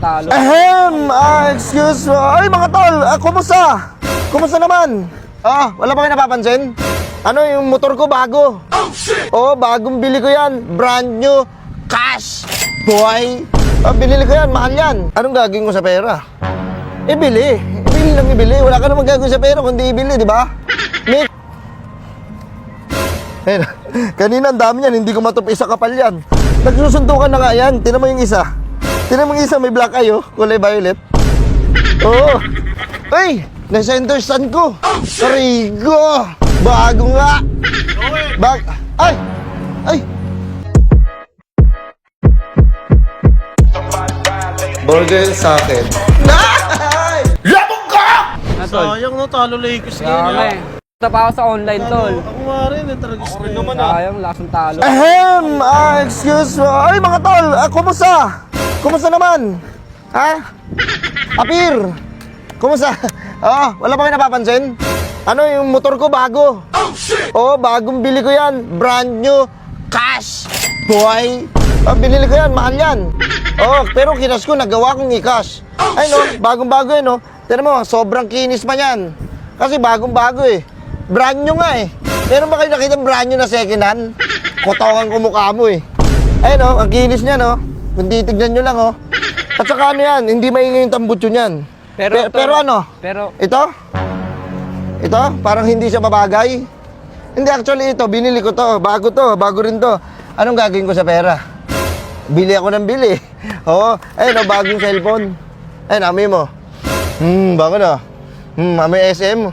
talo. Excuse me. Ay, mga tol, kumusta? Kumusta naman? Wala ba kayo napapansin? Ano, yung motor ko bago. Bagong bili ko yan. Brand new. Cash. Boy. Binili ko yan, mahal yan. Anong gagawin ko sa pera? Ibili. Ibili lang ibili. Wala ka namang gagawin sa pera kundi ibili, di ba? Nick. Kanina ang dami yan, hindi ko matupi sa kapal yan. Nagsusuntukan na nga yan. Tinan mo yung isa. Tinan mo yung isa, may black eye, kulay violet. Ay, na-center stand ko. Rigo. Bago nga. Ay. Burger sa akin. Labog ka! Sayang no, talo Lakers Kaya Punta pa ako sa online, tol. Ako nga rin, tragis rin naman Sayang, lakas ng talo. Excuse me. Ay, mga tol, kumusta? Kumusta naman? Apir. Kumusta? Wala ba kayo napapansin? Ano, yung motor ko bago. Bagong bili ko yan. Brand new. Cash. Boy. Binili ko yan, mahal yan. Pero kinas ko, nagawa kong i-cash. Ay no, bagong-bago yan, no. Tignan mo, sobrang kinis pa yan. Kasi bagong-bago eh. Brand new nga eh. Meron ba kayo nakita brand new na second hand? Kotongan ko mukha mo eh. Ay no, ang kinis niya, no. Kung titignan nyo lang, At saka ano yan, hindi maingay yung tambutso niyan. Pero ano? Ito, parang hindi siya mabagay. Hindi, actually ito, binili ko to. Bago rin to. Anong gagawin ko sa pera? Bili ako ng bili. Ayun, bagong cellphone. Ayun, amoy mo. Bago na. Amoy SM.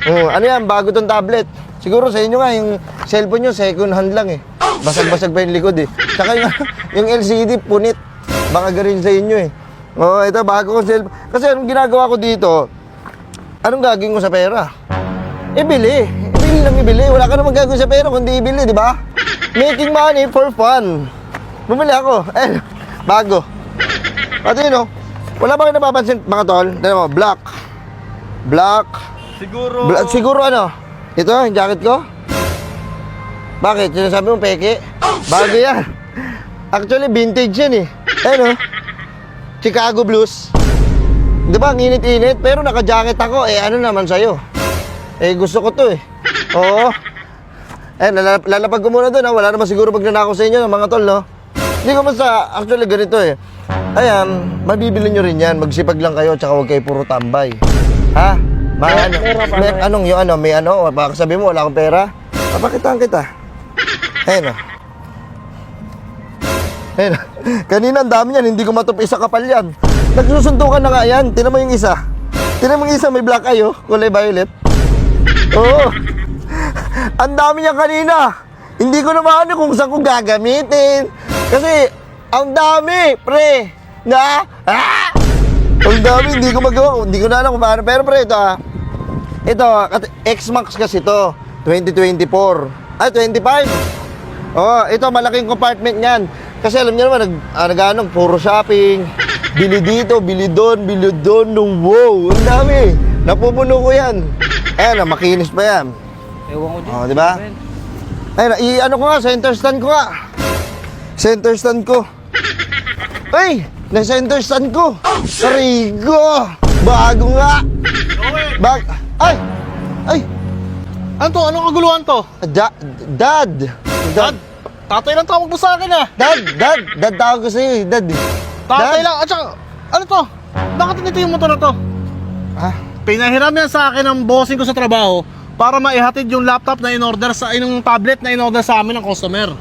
Ano yan, bago tong tablet. Siguro sa inyo nga, yung cellphone nyo, second hand lang eh. Basag-basag pa yung likod eh. Saka yung LCD, punit. Baka garin sa inyo eh. Ito, bago kong cellphone. Kasi anong ginagawa ko dito, anong gagawin ko sa pera? Ibili. Ibili lang ibili. Wala ka namang gagawin sa pera kundi ibili, di ba? Making money for fun. Bumili ako. Bago. At yun, wala ba kayo napapansin, mga tol? Dito mo, black. Siguro ano? Ito, yung jacket ko? Bakit? Sinasabi mo peke? Bago yan. Actually, vintage yan eh. Chicago Blues. Di ba, ang init-init? Pero naka-jacket ako. Ano naman sa'yo? Gusto ko to eh. Oo. Lalapag ko muna doon, Wala naman siguro magnanakaw sa inyo, mga tol, no? Hindi ko basta, actually, ganito eh. Ayan, mabibili nyo rin yan. Magsipag lang kayo, tsaka huwag kayo puro tambay. Ha? May baka sabi mo, wala akong pera. Papakitaan kita. Ayun. Kanina ang dami yan, hindi ko matupi sa kapal yan. Nagsusuntukan na nga yan. Tinan mo yung isa. Tinan mo yung isa, may black eye, kulay violet. Ang dami niya kanina. Hindi ko naman kung saan ko gagamitin. Kasi, ang dami, pre. Ang dami, hindi ko magawa. Hindi ko na alam kung paano. Pero pre, ito, X-Max kasi ito. 2024. 25. Ito, malaking compartment niyan. Kasi alam niyo naman, puro shopping. Bili dito, bili doon. Wow, ang dami. Napupuno ko yan. Makinis pa yan. Ewan ko din. Di ba? Ko nga, center stand ko nga. Center stand ko. Na-center stand ko. Rigo. Bago nga. Ay. Ano to? Anong kaguluhan to? Dad. Tatay lang tawag mo sa akin Dad tawag ko sa'yo, Dad. Tatay lang, at saka, ano to? Bakit nito yung motor na to? Pinahiram yan sa akin ng bossing ko sa trabaho para maihatid yung laptop na in-order yung tablet na in-order sa amin ng customer.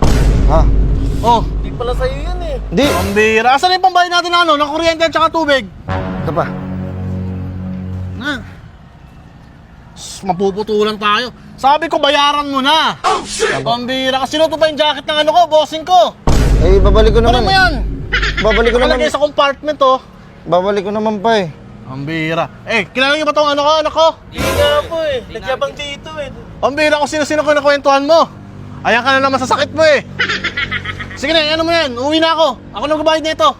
Di pala sa'yo yan eh. Di. Pambira. Asan yung pambayad natin ng kuryente at saka tubig? Ito pa. Mapuputulan tayo. Sabi ko, bayaran mo na. Pambira. Kasi sinuto pa yung jacket ng bossing ko. Babalik ko naman. Ano mo yan? Babalik ko naman. Kalagay sa compartment, Babalik ko naman pa eh. Pambira. Kilala niyo ba itong anak ko? Hindi nga po eh. Nagyabang dito eh. Pambira kung sino-sino ko nakwentuhan mo. Ayan ka na naman sa sakit mo eh. Sige na, ano mo yan? Uwi na ako. Ako na magbabayad nito.